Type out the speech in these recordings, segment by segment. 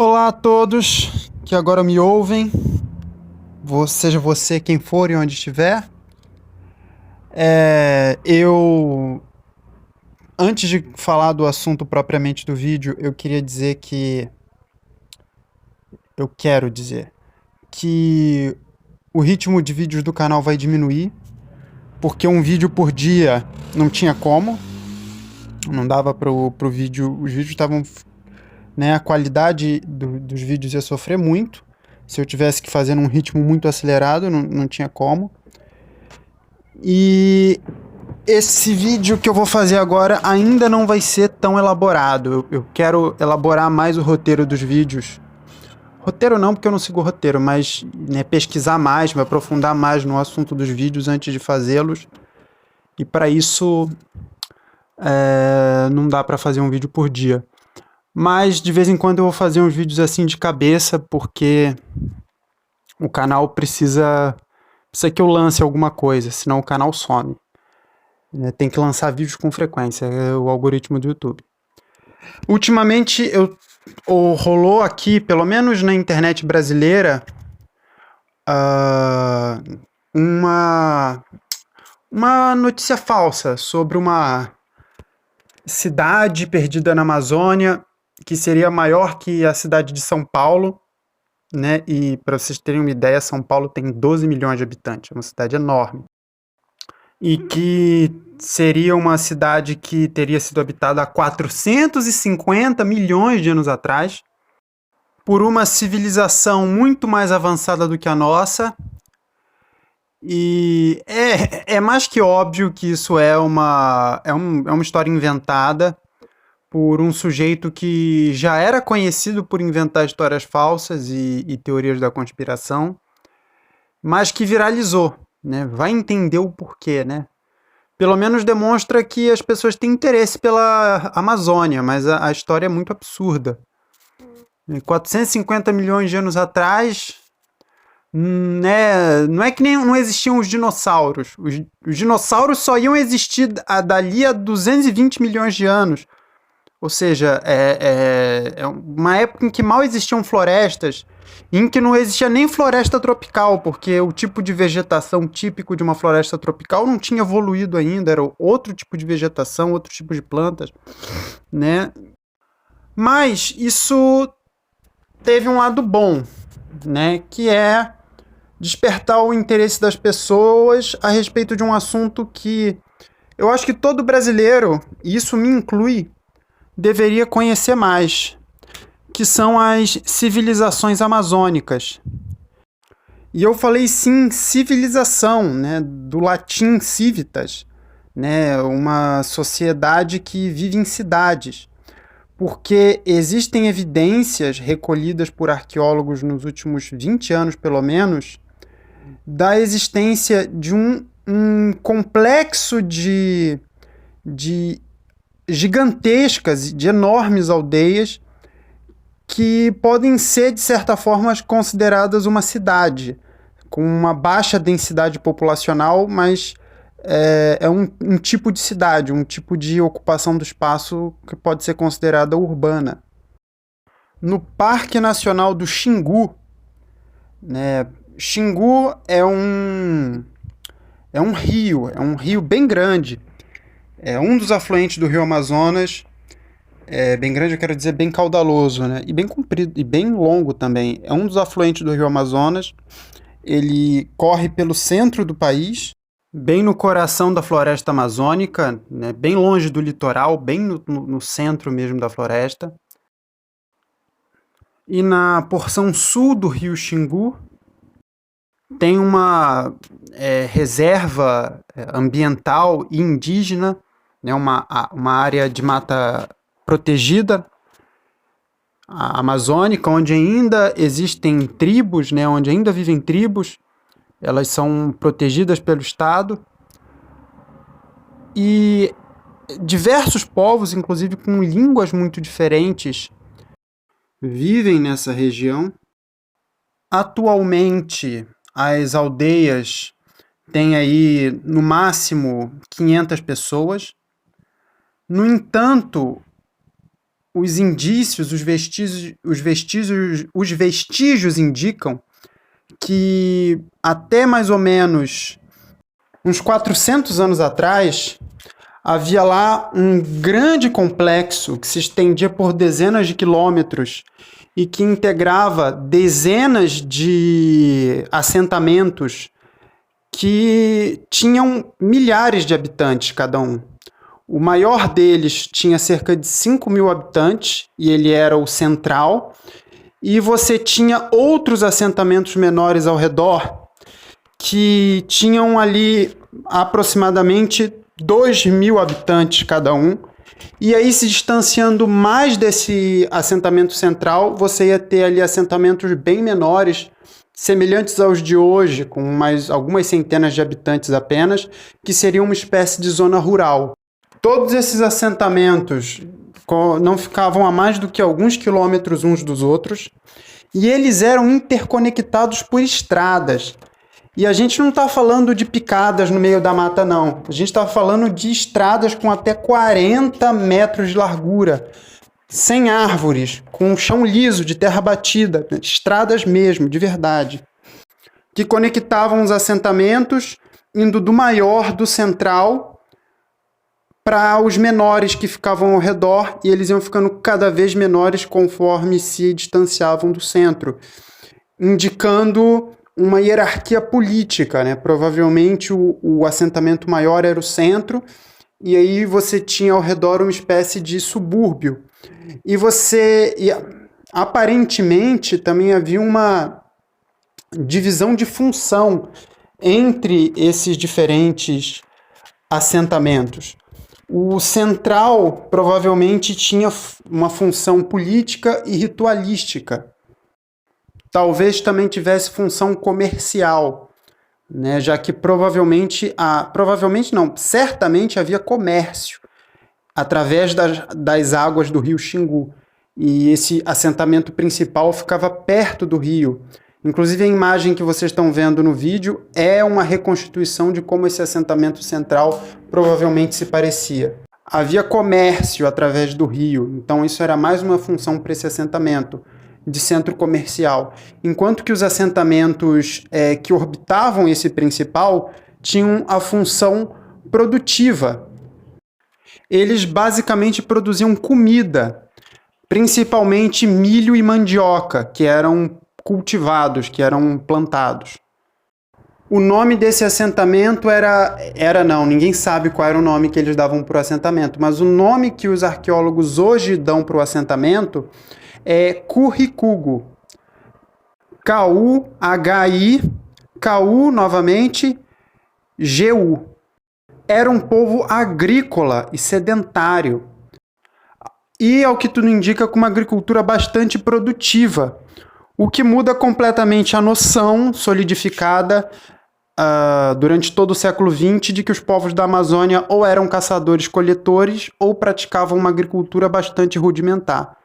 Olá a todos que agora me ouvem, seja você quem for e onde estiver. Eu, antes de falar do assunto propriamente do vídeo, eu quero dizer que o ritmo de vídeos do canal vai diminuir, porque um vídeo por dia não tinha como, não dava pro vídeo, os vídeos estavam, né, a qualidade dos vídeos ia sofrer muito. Se eu tivesse que fazer num ritmo muito acelerado, não tinha como. E esse vídeo que eu vou fazer agora ainda não vai ser tão elaborado. Eu quero elaborar mais o roteiro dos vídeos. Roteiro não, porque eu não sigo roteiro, mas né, pesquisar mais, me aprofundar mais no assunto dos vídeos antes de fazê-los. E para isso, não dá para fazer um vídeo por dia. Mas de vez em quando eu vou fazer uns vídeos assim de cabeça, porque o canal precisa que eu lance alguma coisa, senão o canal some. Tem que lançar vídeos com frequência, é o algoritmo do YouTube. Ultimamente rolou aqui, pelo menos na internet brasileira, uma, uma notícia falsa sobre uma cidade perdida na Amazônia, que seria maior que a cidade de São Paulo, né? E para vocês terem uma ideia, São Paulo tem 12 milhões de habitantes, é uma cidade enorme. E que seria uma cidade que teria sido habitada há 450 milhões de anos atrás, por uma civilização muito mais avançada do que a nossa. E é mais que óbvio que isso é uma história inventada por um sujeito que já era conhecido por inventar histórias falsas e teorias da conspiração, mas que viralizou, né? Vai entender o porquê, né? Pelo menos demonstra que as pessoas têm interesse pela Amazônia, mas a história é muito absurda. 450 milhões de anos atrás, né, não é que nem não existiam os dinossauros. Os dinossauros só iam existir dali a 220 milhões de anos. Ou seja, é uma época em que mal existiam florestas, em que não existia nem floresta tropical, porque o tipo de vegetação típico de uma floresta tropical não tinha evoluído ainda, era outro tipo de vegetação, outro tipo de plantas, né? Mas isso teve um lado bom, né? Que é despertar o interesse das pessoas a respeito de um assunto que eu acho que todo brasileiro, e isso me inclui, deveria conhecer mais, que são as civilizações amazônicas. E eu falei sim, civilização, né, do latim civitas, né, uma sociedade que vive em cidades, porque existem evidências recolhidas por arqueólogos nos últimos 20 anos, pelo menos, da existência de um complexo de gigantescas, de enormes aldeias que podem ser, de certa forma, consideradas uma cidade, com uma baixa densidade populacional, mas é um tipo de cidade, um tipo de ocupação do espaço que pode ser considerada urbana. No Parque Nacional do Xingu, né, Xingu é um rio bem grande, é um dos afluentes do Rio Amazonas. Bem grande, eu quero dizer bem caudaloso, né? E bem comprido, e bem longo também. É um dos afluentes do Rio Amazonas. Ele corre pelo centro do país, bem no coração da floresta amazônica, né? Bem longe do litoral, bem no centro mesmo da floresta. E na porção sul do rio Xingu tem uma reserva ambiental e indígena, né? Uma área de mata protegida, a amazônica, onde ainda existem tribos, né, onde ainda vivem tribos, elas são protegidas pelo Estado, e diversos povos, inclusive com línguas muito diferentes, vivem nessa região. Atualmente, as aldeias têm aí, no máximo, 500 pessoas. No entanto, os indícios, os vestígios indicam que até mais ou menos uns 400 anos atrás, havia lá um grande complexo que se estendia por dezenas de quilômetros e que integrava dezenas de assentamentos que tinham milhares de habitantes cada um. O maior deles tinha cerca de 5.000 habitantes e ele era o central. E você tinha outros assentamentos menores ao redor que tinham ali aproximadamente 2.000 habitantes cada um. E aí, se distanciando mais desse assentamento central, você ia ter ali assentamentos bem menores, semelhantes aos de hoje, com mais algumas centenas de habitantes apenas, que seria uma espécie de zona rural. Todos esses assentamentos não ficavam a mais do que alguns quilômetros uns dos outros, e eles eram interconectados por estradas. E a gente não está falando de picadas no meio da mata, não. A gente está falando de estradas com até 40 metros de largura, sem árvores, com um chão liso, de terra batida, estradas mesmo, de verdade, que conectavam os assentamentos, indo do maior, do central, para os menores que ficavam ao redor, e eles iam ficando cada vez menores conforme se distanciavam do centro, indicando uma hierarquia política, né? Provavelmente o assentamento maior era o centro, e aí você tinha ao redor uma espécie de subúrbio. E aparentemente também havia uma divisão de função entre esses diferentes assentamentos. O central provavelmente tinha uma função política e ritualística. Talvez também tivesse função comercial, né? Já que certamente havia comércio através das águas do rio Xingu. E esse assentamento principal ficava perto do rio. Inclusive, a imagem que vocês estão vendo no vídeo é uma reconstituição de como esse assentamento central provavelmente se parecia. Havia comércio através do rio, então isso era mais uma função para esse assentamento de centro comercial. Enquanto que os assentamentos que orbitavam esse principal tinham a função produtiva. Eles basicamente produziam comida, principalmente milho e mandioca, que eram cultivados, que eram plantados. O nome desse assentamento ninguém sabe qual era o nome que eles davam para o assentamento, mas o nome que os arqueólogos hoje dão para o assentamento é Curricugo. K-U-H-I, K-U novamente, G-U. Era um povo agrícola e sedentário. E, ao que tudo indica, com uma agricultura bastante produtiva, o que muda completamente a noção solidificada durante todo o século XX de que os povos da Amazônia ou eram caçadores-coletores ou praticavam uma agricultura bastante rudimentar.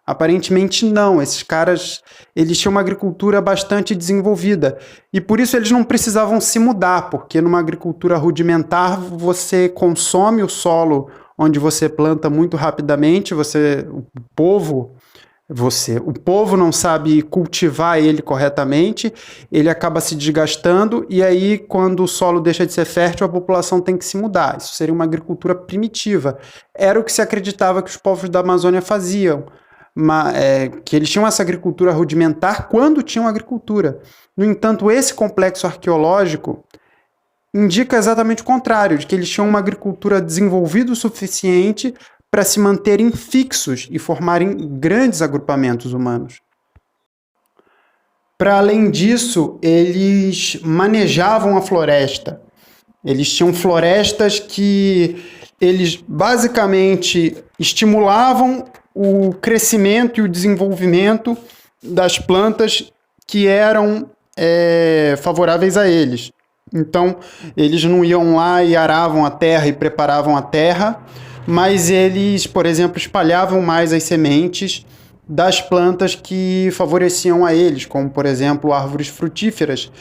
Aparentemente não, esses caras eles tinham uma agricultura bastante desenvolvida e por isso eles não precisavam se mudar, porque numa agricultura rudimentar você consome o solo onde você planta muito rapidamente, o povo não sabe cultivar ele corretamente, ele acaba se desgastando e aí quando o solo deixa de ser fértil a população tem que se mudar. Isso seria uma agricultura primitiva. Era o que se acreditava que os povos da Amazônia faziam. Que eles tinham essa agricultura rudimentar quando tinham agricultura. No entanto, esse complexo arqueológico indica exatamente o contrário, de que eles tinham uma agricultura desenvolvida o suficiente para se manterem fixos e formarem grandes agrupamentos humanos. Para além disso, eles manejavam a floresta. Eles tinham florestas que eles basicamente estimulavam o crescimento e o desenvolvimento das plantas que eram favoráveis a eles. Então, eles não iam lá e aravam a terra e preparavam a terra, mas eles, por exemplo, espalhavam mais as sementes das plantas que favoreciam a eles, como, por exemplo, árvores frutíferas.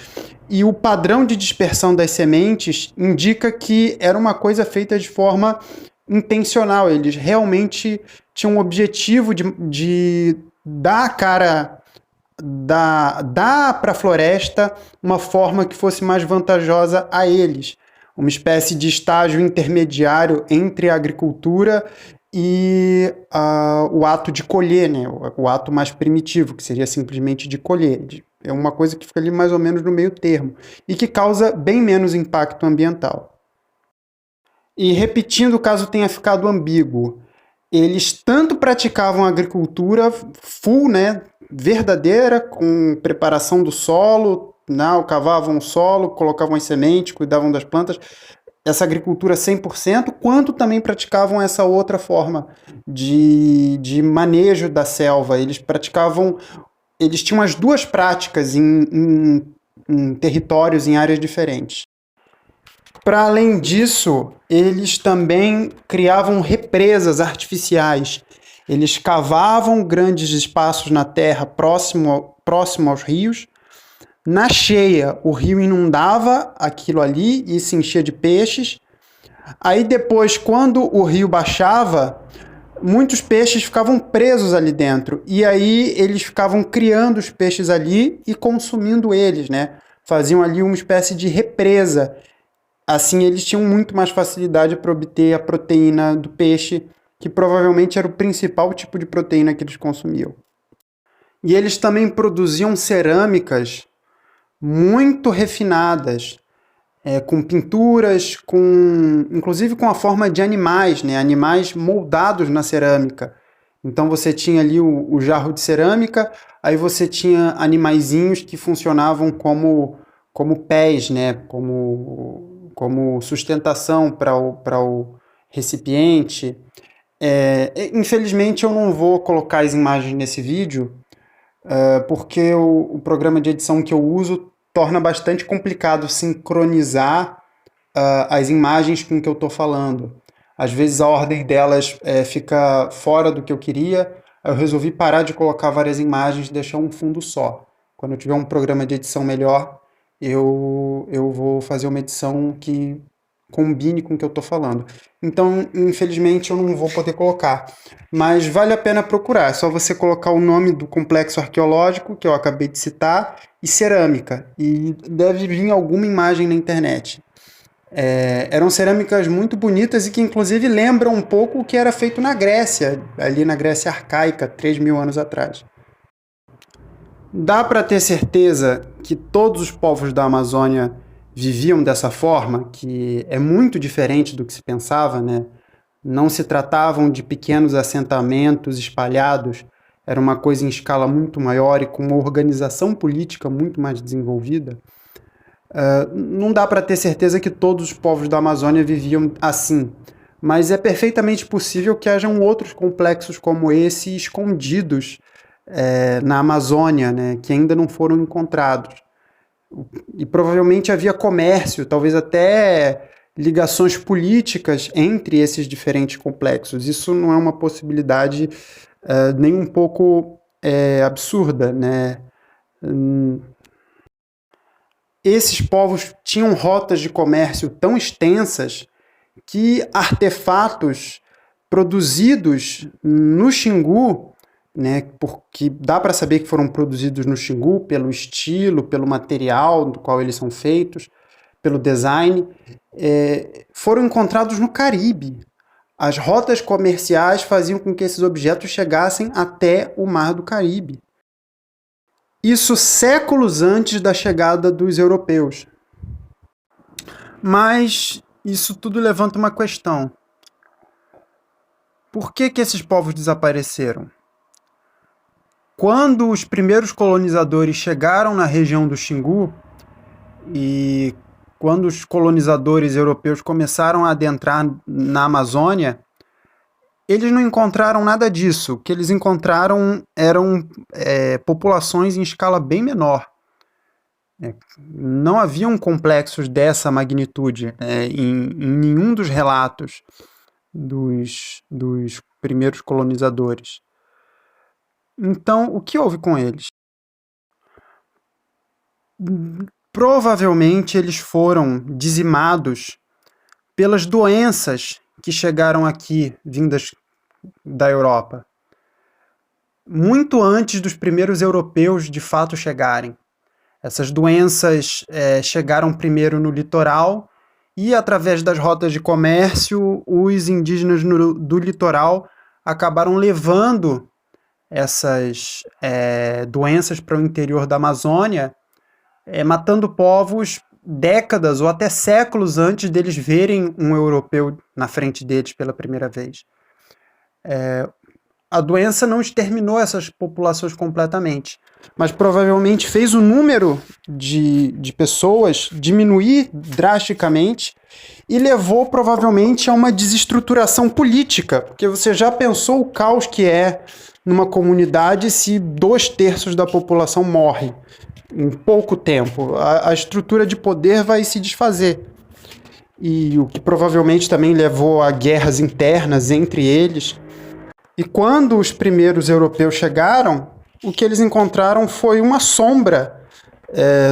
E o padrão de dispersão das sementes indica que era uma coisa feita de forma intencional. Eles realmente tinham o objetivo de dar a cara, dar para a floresta uma forma que fosse mais vantajosa a eles, uma espécie de estágio intermediário entre a agricultura e o ato de colher, né? O ato mais primitivo, que seria simplesmente de colher. É uma coisa que fica ali mais ou menos no meio termo e que causa bem menos impacto ambiental. E repetindo, caso tenha ficado ambíguo, eles tanto praticavam agricultura full, né, verdadeira, com preparação do solo, não, cavavam o solo, colocavam as sementes, cuidavam das plantas, essa agricultura 100%, quanto também praticavam essa outra forma de manejo da selva. Eles tinham as duas práticas em territórios, em áreas diferentes. Para além disso, eles também criavam represas artificiais. Eles cavavam grandes espaços na terra próximo aos rios. Na cheia, o rio inundava aquilo ali e se enchia de peixes. Aí depois, quando o rio baixava, muitos peixes ficavam presos ali dentro. E aí eles ficavam criando os peixes ali e consumindo eles, né? Faziam ali uma espécie de represa. Assim, eles tinham muito mais facilidade para obter a proteína do peixe, que provavelmente era o principal tipo de proteína que eles consumiam. E eles também produziam cerâmicas muito refinadas, com pinturas, inclusive com a forma de animais, né? Animais moldados na cerâmica. Então você tinha ali o jarro de cerâmica, aí você tinha animaizinhos que funcionavam como pés, né? Como sustentação para o recipiente. Infelizmente eu não vou colocar as imagens nesse vídeo, porque o programa de edição que eu uso torna bastante complicado sincronizar as imagens com o que eu estou falando. Às vezes a ordem delas fica fora do que eu queria, eu resolvi parar de colocar várias imagens e deixar um fundo só. Quando eu tiver um programa de edição melhor, eu vou fazer uma edição que combine com o que eu estou falando. Então, infelizmente, eu não vou poder colocar. Mas vale a pena procurar. É só você colocar o nome do complexo arqueológico, que eu acabei de citar, e cerâmica. E deve vir alguma imagem na internet. Eram cerâmicas muito bonitas e que, inclusive, lembram um pouco o que era feito na Grécia, ali na Grécia arcaica, 3.000 anos atrás. Dá para ter certeza que todos os povos da Amazônia viviam dessa forma, que é muito diferente do que se pensava, né? Não se tratavam de pequenos assentamentos espalhados, era uma coisa em escala muito maior e com uma organização política muito mais desenvolvida. Não dá para ter certeza que todos os povos da Amazônia viviam assim, mas é perfeitamente possível que hajam outros complexos como esse escondidos na Amazônia, né, que ainda não foram encontrados. E provavelmente havia comércio, talvez até ligações políticas entre esses diferentes complexos. Isso não é uma possibilidade nem um pouco absurda, né? Esses povos tinham rotas de comércio tão extensas que artefatos produzidos no Xingu, né, porque dá para saber que foram produzidos no Xingu pelo estilo, pelo material do qual eles são feitos, pelo design, foram encontrados no Caribe. As rotas comerciais faziam com que esses objetos chegassem até o Mar do Caribe. Isso séculos antes da chegada dos europeus. Mas isso tudo levanta uma questão. Por que esses povos desapareceram? Quando os primeiros colonizadores chegaram na região do Xingu e quando os colonizadores europeus começaram a adentrar na Amazônia, eles não encontraram nada disso. O que eles encontraram eram populações em escala bem menor. Não haviam complexos dessa magnitude em nenhum dos relatos dos primeiros colonizadores. Então, o que houve com eles? Provavelmente eles foram dizimados pelas doenças que chegaram aqui, vindas da Europa, muito antes dos primeiros europeus de fato chegarem. Essas doenças chegaram primeiro no litoral e, através das rotas de comércio, os indígenas do litoral acabaram levando essas doenças para o interior da Amazônia, matando povos décadas ou até séculos antes deles verem um europeu na frente deles pela primeira vez. A doença não exterminou essas populações completamente, mas provavelmente fez o número de pessoas diminuir drasticamente e levou provavelmente a uma desestruturação política, porque você já pensou o caos que é numa comunidade se 2/3 da população morre em pouco tempo. A estrutura de poder vai se desfazer. E o que provavelmente também levou a guerras internas entre eles. E quando os primeiros europeus chegaram, o que eles encontraram foi uma sombra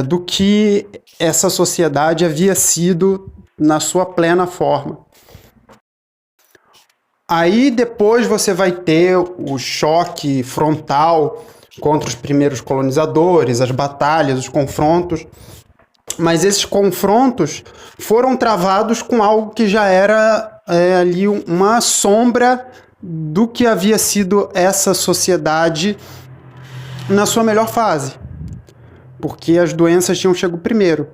do que essa sociedade havia sido na sua plena forma. Aí depois você vai ter o choque frontal contra os primeiros colonizadores, as batalhas, os confrontos, mas esses confrontos foram travados com algo que já era ali uma sombra do que havia sido essa sociedade na sua melhor fase, porque as doenças tinham chegado primeiro.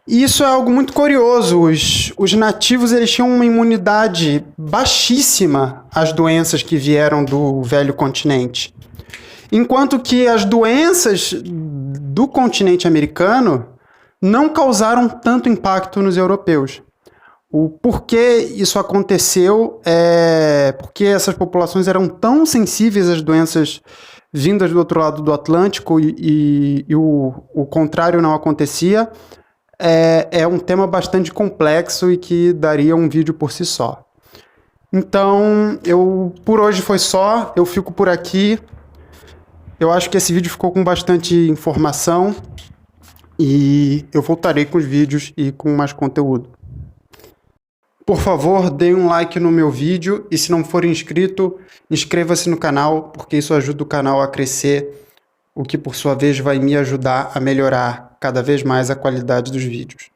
E isso é algo muito curioso. Os nativos eles tinham uma imunidade baixíssima às doenças que vieram do velho continente, enquanto que as doenças do continente americano não causaram tanto impacto nos europeus. O porquê isso aconteceu é porque essas populações eram tão sensíveis às doenças vindas do outro lado do Atlântico e o contrário não acontecia. É um tema bastante complexo e que daria um vídeo por si só. Então, por hoje foi só, eu fico por aqui. Eu acho que esse vídeo ficou com bastante informação e eu voltarei com os vídeos e com mais conteúdo. Por favor, dê um like no meu vídeo e se não for inscrito, inscreva-se no canal, porque isso ajuda o canal a crescer, o que por sua vez vai me ajudar a melhorar cada vez mais a qualidade dos vídeos.